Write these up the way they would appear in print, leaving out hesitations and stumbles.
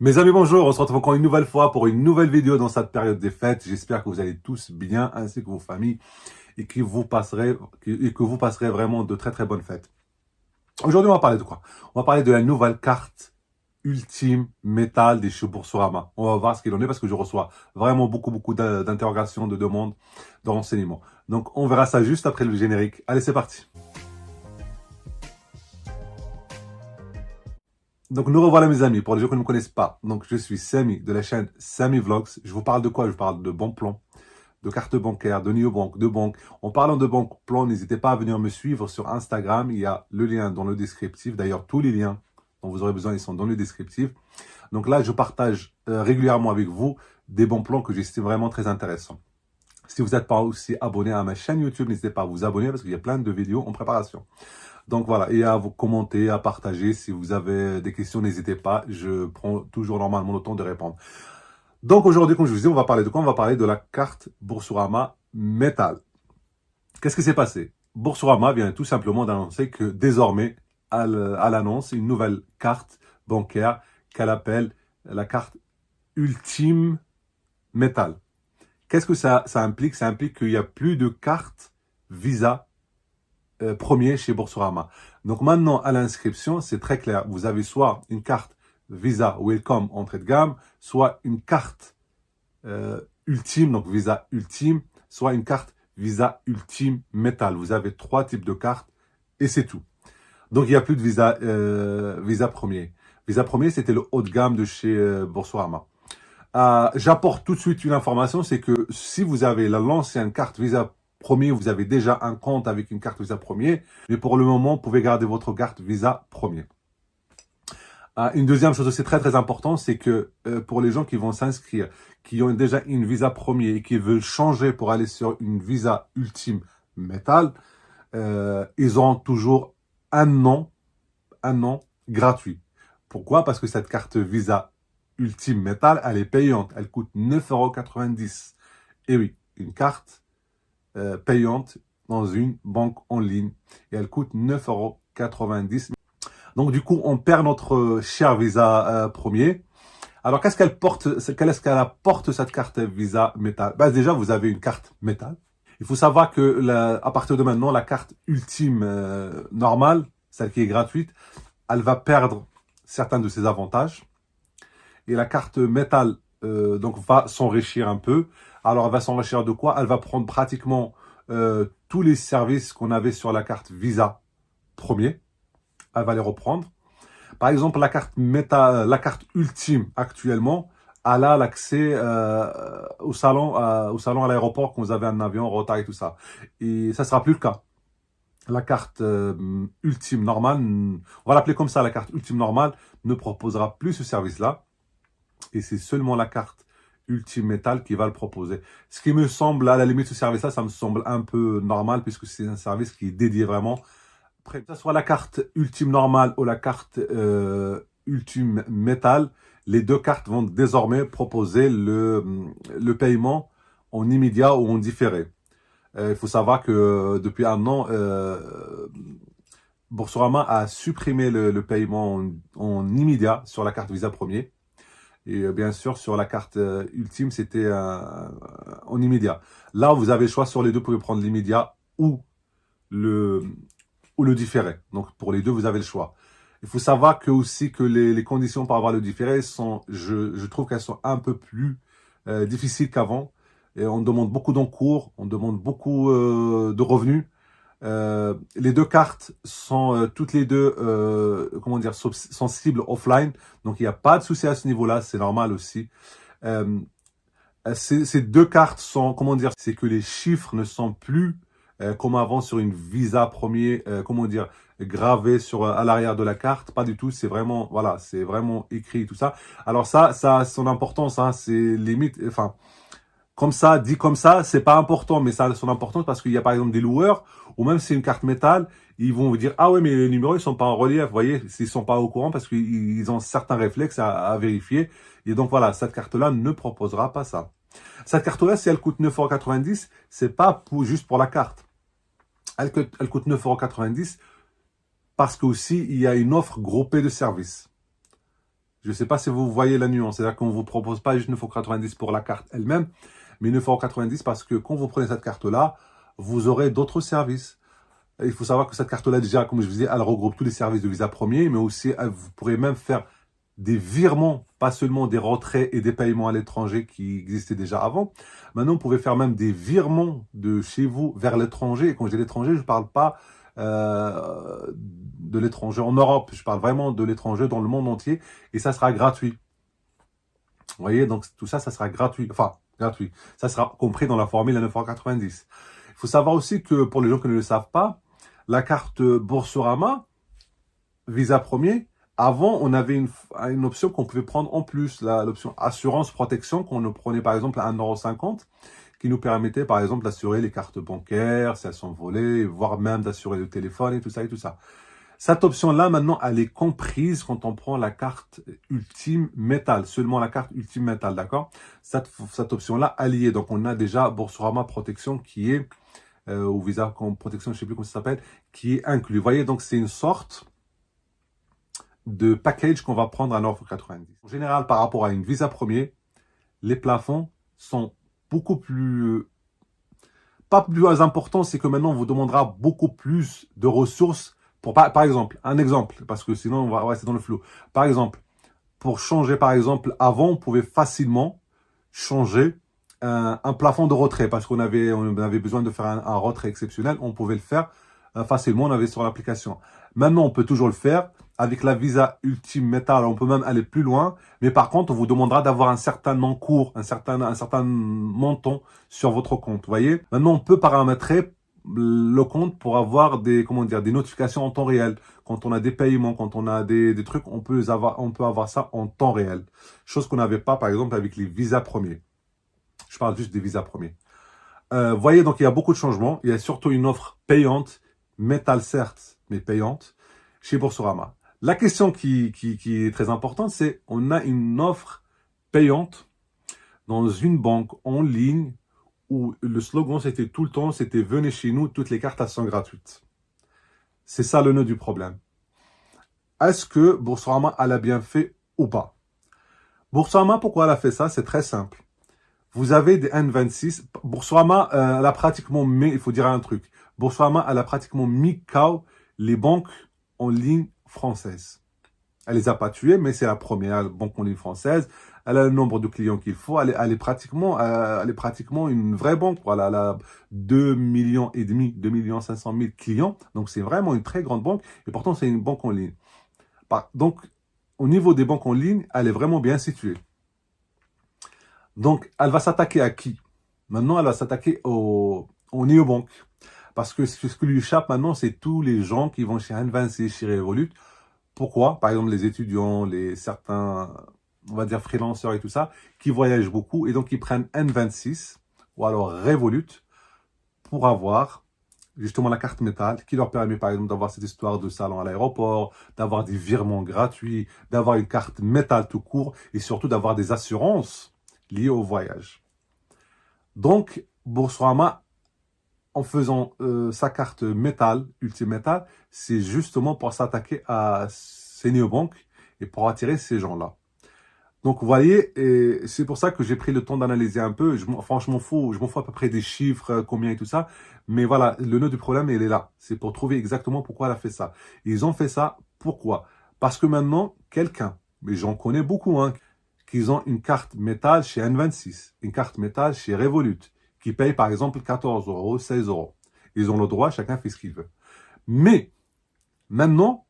Mes amis, bonjour, on se retrouve encore une nouvelle fois pour une nouvelle vidéo dans cette période des fêtes. J'espère que vous allez tous bien, ainsi que vos familles, et que vous passerez vraiment de très très bonnes fêtes. Aujourd'hui, on va parler de quoi? On va parler de la nouvelle carte Ultime Métal des chez Boursorama. On va voir ce qu'il en est parce que je reçois vraiment beaucoup d'interrogations, de demandes, de renseignements. Donc, on verra ça juste après le générique. Allez, c'est parti. Donc nous revoilà mes amis, pour les gens qui ne me connaissent pas. Donc je suis Samy de la chaîne Samy Vlogs. Je vous parle de quoi? Je vous parle de bons plans, de cartes bancaires, de néobanques, de banques. En parlant de banques plans, n'hésitez pas à venir me suivre sur Instagram. Il y a le lien dans le descriptif. D'ailleurs, tous les liens dont vous aurez besoin, ils sont dans le descriptif. Donc là, je partage régulièrement avec vous des bons plans que j'estime vraiment très intéressants. Si vous n'êtes pas aussi abonné à ma chaîne YouTube, n'hésitez pas à vous abonner parce qu'il y a plein de vidéos en préparation. Donc voilà, et à vous commenter, à partager. Si vous avez des questions, n'hésitez pas. Je prends toujours normalement le temps de répondre. Donc aujourd'hui, comme je vous disais, on va parler de quoi? On va parler de la carte Boursorama Metal. Qu'est-ce qui s'est passé? Boursorama vient tout simplement d'annoncer que désormais, à l'annonce, une nouvelle carte bancaire qu'elle appelle la carte Ultime Metal. Qu'est-ce que ça implique? Ça implique qu'il n'y a plus de carte Visa premier chez Boursorama. Donc maintenant, à l'inscription, c'est très clair. Vous avez soit une carte Visa Welcome entrée de gamme, soit une carte Ultime, donc Visa Ultime, soit une carte Visa Ultime Metal. Vous avez trois types de cartes et c'est tout. Donc il n'y a plus de Visa Premier. Visa Premier, c'était le haut de gamme de chez Boursorama. J'apporte tout de suite une information, c'est que si vous avez l'ancienne carte Visa Premier, vous avez déjà un compte avec une carte Visa Premier, mais pour le moment, vous pouvez garder votre carte Visa Premier. Une deuxième chose aussi très importante, c'est que pour les gens qui vont s'inscrire, qui ont déjà une Visa Premier et qui veulent changer pour aller sur une Visa Ultime Metal, ils auront toujours un an gratuit. Pourquoi? Parce que cette carte Visa Ultime Metal, elle est payante. Elle coûte 9,90 €. Et oui, une carte payante dans une banque en ligne. Et elle coûte 9,90 €. Donc du coup, on perd notre cher Visa Premier. Alors qu'est-ce qu'elle porte? Qu'est-ce qu'elle apporte cette carte Visa Metal? Ben, déjà, vous avez une carte Metal. Il faut savoir que à partir de maintenant, la carte Ultime normale, celle qui est gratuite, elle va perdre certains de ses avantages. Et la carte métal donc va s'enrichir un peu. Alors elle va s'enrichir de quoi? Elle va prendre pratiquement tous les services qu'on avait sur la carte Visa Premier. Elle va les reprendre. Par exemple, la carte métal, la carte Ultime actuellement, elle a l'accès au salon à l'aéroport quand vous avez un avion, retard et tout ça. Et ça sera plus le cas. La carte Ultime normale, on va l'appeler comme ça, la carte Ultime normale, ne proposera plus ce service-là. Et c'est seulement la carte Ultime Metal qui va le proposer. Ce qui me semble, à la limite, ce service-là, ça me semble un peu normal puisque c'est un service qui est dédié vraiment. Après, que ce soit la carte Ultime normale ou la carte Ultime Metal, les deux cartes vont désormais proposer le paiement en immédiat ou en différé. Il faut savoir que depuis un an, Boursorama a supprimé le paiement en immédiat sur la carte Visa Premier. Et bien sûr, sur la carte Ultime, c'était en immédiat. Là, vous avez le choix sur les deux, vous pouvez prendre l'immédiat ou le différé. Donc, pour les deux, vous avez le choix. Il faut savoir que aussi que les conditions pour avoir le différé sont, je trouve qu'elles sont un peu plus difficiles qu'avant. Et on demande beaucoup d'encours, on demande beaucoup de revenus. Les deux cartes sont toutes les deux, comment dire, sensibles offline. Donc, il n'y a pas de souci à ce niveau-là. C'est normal aussi. Ces deux cartes sont, comment dire, c'est que les chiffres ne sont plus comme avant sur une Visa Premier, comment dire, gravé sur à l'arrière de la carte. Pas du tout. C'est vraiment, voilà, c'est vraiment écrit tout ça. Alors ça a son importance. Hein, c'est limite, enfin. Comme ça, dit comme ça, c'est pas important, mais ça a son importance parce qu'il y a par exemple des loueurs, ou même si c'est une carte métal, ils vont vous dire, ah ouais, mais les numéros, ils sont pas en relief, vous voyez, s'ils sont pas au courant parce qu'ils ont certains réflexes à vérifier. Et donc voilà, cette carte-là ne proposera pas ça. Cette carte-là, si elle coûte 9,90 €, c'est pas juste pour la carte. Elle coûte 9,90 € parce qu'aussi, il y a une offre groupée de services. Je ne sais pas si vous voyez la nuance. C'est-à-dire qu'on ne vous propose pas juste 9,90 € pour la carte elle-même, mais 9,90 € parce que quand vous prenez cette carte-là, vous aurez d'autres services. Il faut savoir que cette carte-là, déjà, comme je vous disais, elle regroupe tous les services de Visa Premier, mais aussi, vous pourrez même faire des virements, pas seulement des retraits et des paiements à l'étranger qui existaient déjà avant. Maintenant, vous pouvez faire même des virements de chez vous vers l'étranger. Et quand je dis l'étranger, je ne parle pas de l'étranger en Europe. Je parle vraiment de l'étranger dans le monde entier. Et ça sera gratuit. Vous voyez, donc tout ça, ça sera gratuit. Enfin, gratuit. Ça sera compris dans la formule à 9,90 €. Il faut savoir aussi que pour les gens qui ne le savent pas, la carte Boursorama, Visa Premier, avant, on avait une option qu'on pouvait prendre en plus, l'option assurance protection, qu'on nous prenait par exemple à 1,50 €, qui nous permettait par exemple d'assurer les cartes bancaires, si elles sont volées, voire même d'assurer le téléphone et tout ça et tout ça. Cette option-là, maintenant, elle est comprise quand on prend la carte Ultime Metal, seulement la carte Ultime Metal, d'accord? Cette option-là, elle y est. Donc, on a déjà Boursorama Protection qui est, ou Visa Protection, je ne sais plus comment ça s'appelle, qui est inclus. Vous voyez, donc c'est une sorte de package qu'on va prendre à 9,90 €. En général, par rapport à une Visa Premier, les plafonds sont beaucoup plus... pas plus importants, c'est que maintenant, on vous demandera beaucoup plus de ressources. Par exemple, un exemple, parce que sinon, on va rester dans le flou. Par exemple, pour changer, par exemple, avant, on pouvait facilement changer un plafond de retrait, parce qu'on avait besoin de faire un retrait exceptionnel. On pouvait le faire facilement, on avait sur l'application. Maintenant, on peut toujours le faire. Avec la Visa Ultime Metal, on peut même aller plus loin. Mais par contre, on vous demandera d'avoir un certain encours, un certain montant sur votre compte. Vous voyez? Maintenant, on peut paramétrer le compte pour avoir des notifications en temps réel. Quand on a des paiements, quand on a des trucs, on peut avoir ça en temps réel. Chose qu'on n'avait pas, par exemple, avec les visas premiers. Je parle juste des visas premiers. Voyez, donc il y a beaucoup de changements. Il y a surtout une offre payante, métal certes, mais payante, chez Boursorama. La question qui est très importante, c'est on a une offre payante dans une banque en ligne où le slogan c'était tout le temps, c'était venez chez nous, toutes les cartes sont gratuites. C'est ça le nœud du problème. Est-ce que Boursorama elle a bien fait ou pas? Boursorama, pourquoi elle a fait ça? C'est très simple. Vous avez des N26. Boursorama, elle a pratiquement il faut dire un truc. Boursorama, elle a pratiquement mis KO les banques en ligne françaises. Elle les a pas tuées, mais c'est la première banque en ligne française. Elle a le nombre de clients qu'il faut. Elle est pratiquement une vraie banque. Voilà, elle a 2,5 millions, 2,5 millions clients. Donc, c'est vraiment une très grande banque. Et pourtant, c'est une banque en ligne. Donc, au niveau des banques en ligne, elle est vraiment bien située. Donc, elle va s'attaquer à qui? Maintenant, elle va s'attaquer aux néobanques. Parce que ce qui lui échappe maintenant, c'est tous les gens qui vont chez N26, chez Revolut. Pourquoi? Par exemple, les étudiants, certains, on va dire, freelancers et tout ça, qui voyagent beaucoup et donc ils prennent N26 ou alors Revolut pour avoir justement la carte métal qui leur permet par exemple d'avoir cette histoire de salon à l'aéroport, d'avoir des virements gratuits, d'avoir une carte métal tout court et surtout d'avoir des assurances liées au voyage. Donc, Boursorama, en faisant sa carte métal, Ultime Metal, c'est justement pour s'attaquer à ces néobanques et pour attirer ces gens-là. Donc, vous voyez, et c'est pour ça que j'ai pris le temps d'analyser un peu. Franchement, je m'en fous à peu près des chiffres, combien et tout ça. Mais voilà, le nœud du problème, il est là. C'est pour trouver exactement pourquoi elle a fait ça. Ils ont fait ça, pourquoi? Parce que maintenant, quelqu'un, mais j'en connais beaucoup, qu'ils ont une carte métal chez N26, une carte métal chez Revolut, qui payent par exemple 14 €, 16 €. Ils ont le droit, chacun fait ce qu'il veut. Mais, maintenant,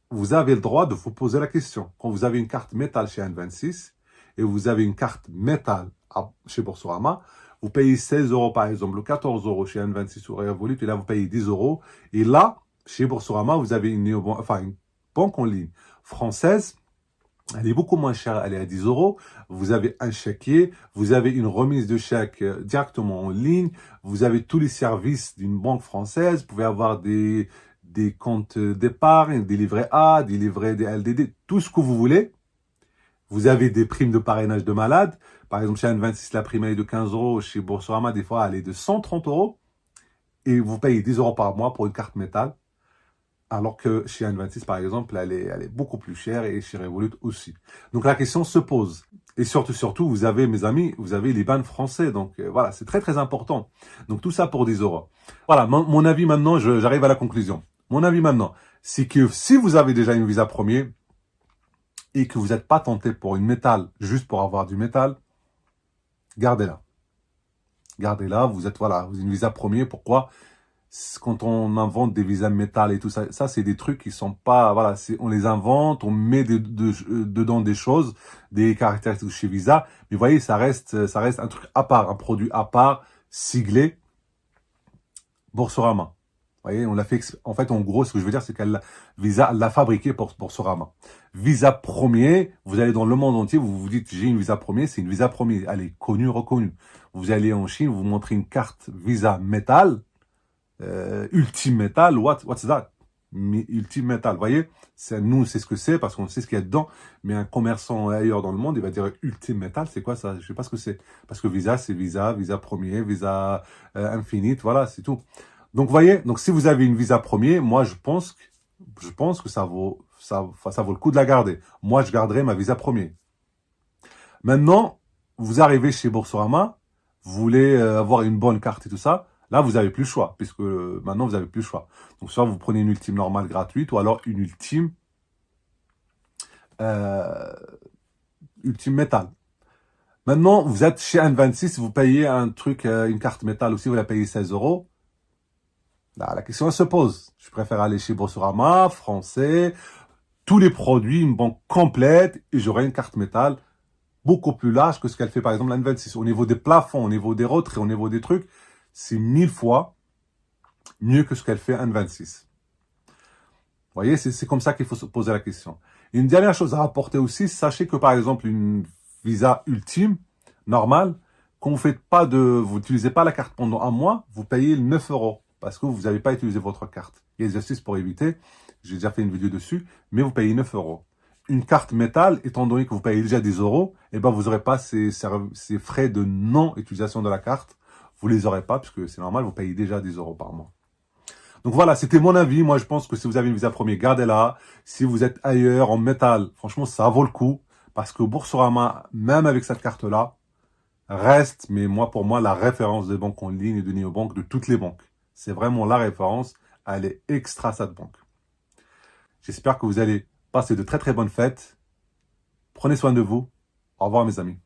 vous avez le droit de vous poser la question. Quand vous avez une carte métal chez N26 et vous avez une carte métal chez Boursorama, vous payez 16 € par exemple, ou 14 € chez N26 ou Revolut, et là vous payez 10 €. Et là, chez Boursorama, vous avez une banque en ligne française. Elle est beaucoup moins chère, elle est à 10 €. Vous avez un chéquier, vous avez une remise de chèque directement en ligne, vous avez tous les services d'une banque française, vous pouvez avoir des comptes d'épargne, des livrets A, des livrets des LDD, tout ce que vous voulez. Vous avez des primes de parrainage de malade. Par exemple, chez N26, la prime est de 15 €. Chez Boursorama, des fois, elle est de 130 €. Et vous payez 10 € par mois pour une carte métal. Alors que chez N26, par exemple, elle est beaucoup plus chère et chez Revolut aussi. Donc la question se pose. Et surtout, vous avez, mes amis, vous avez l'IBAN français. Donc voilà, c'est très très important. Donc tout ça pour 10 euros. Voilà, mon avis maintenant, j'arrive à la conclusion. Mon avis maintenant, c'est que si vous avez déjà une Visa Premier et que vous n'êtes pas tenté pour une métal, juste pour avoir du métal, gardez-la. Gardez-la, vous êtes, voilà, vous avez une Visa Premier. Pourquoi? Quand on invente des visas métal et tout ça, ça c'est des trucs qui sont pas, voilà, on les invente, on met dedans des choses, des caractéristiques chez Visa, mais vous voyez, ça reste un truc à part, un produit à part, siglé, Boursorama. Vous voyez, on l'a fait, en fait, en gros, ce que je veux dire, c'est Visa l'a fabriqué pour Boursorama. Visa Premier, vous allez dans le monde entier, vous vous dites, j'ai une Visa Premier, c'est une Visa Premier, elle est connue, reconnue. Vous allez en Chine, vous montrez une carte Visa Metal, Ultime Metal, what's that? Ultime Metal, vous voyez, nous, c'est ce que c'est parce qu'on sait ce qu'il y a dedans, mais un commerçant ailleurs dans le monde, il va dire Ultime Metal, c'est quoi ça? Je sais pas ce que c'est. Parce que Visa, c'est Visa, Visa Premier, Visa Infinite, voilà, c'est tout. Donc, vous voyez, donc si vous avez une Visa Premier, moi, je pense que ça vaut le coup de la garder. Moi, je garderai ma Visa Premier. Maintenant, vous arrivez chez Boursorama, vous voulez avoir une bonne carte et tout ça. Là, vous n'avez plus le choix, puisque maintenant, vous n'avez plus le choix. Donc, soit vous prenez une ultime normale gratuite, ou alors une ultime métal. Maintenant, vous êtes chez N26, vous payez un truc, une carte métal aussi, vous la payez 16 euros. Là, la question elle se pose. Je préfère aller chez Boursorama, français, tous les produits, une banque complète, et j'aurai une carte métal beaucoup plus large que ce qu'elle fait par exemple la N26. Au niveau des plafonds, au niveau des retraits, au niveau des trucs, c'est 1000 fois mieux que ce qu'elle fait N26. Vous voyez, c'est comme ça qu'il faut se poser la question. Et une dernière chose à rapporter aussi, sachez que par exemple une Visa ultime, normale, quand vous n'utilisez pas la carte pendant un mois, vous payez 9 euros parce que vous n'avez pas utilisé votre carte. Il y a des astuces pour éviter, j'ai déjà fait une vidéo dessus, mais vous payez 9 euros. Une carte métal, étant donné que vous payez déjà 10 euros, eh ben vous n'aurez pas ces frais de non-utilisation de la carte. Vous les aurez pas, puisque c'est normal, vous payez déjà 10 euros par mois. Donc voilà, c'était mon avis. Moi, je pense que si vous avez une Visa Premier, gardez-la. Si vous êtes ailleurs, en métal, franchement, ça vaut le coup. Parce que Boursorama, même avec cette carte-là, reste, mais pour moi, la référence des banques en ligne et de néobanques, de toutes les banques. C'est vraiment la référence. Elle est extra, cette banque. J'espère que vous allez passer de très très bonnes fêtes. Prenez soin de vous. Au revoir mes amis.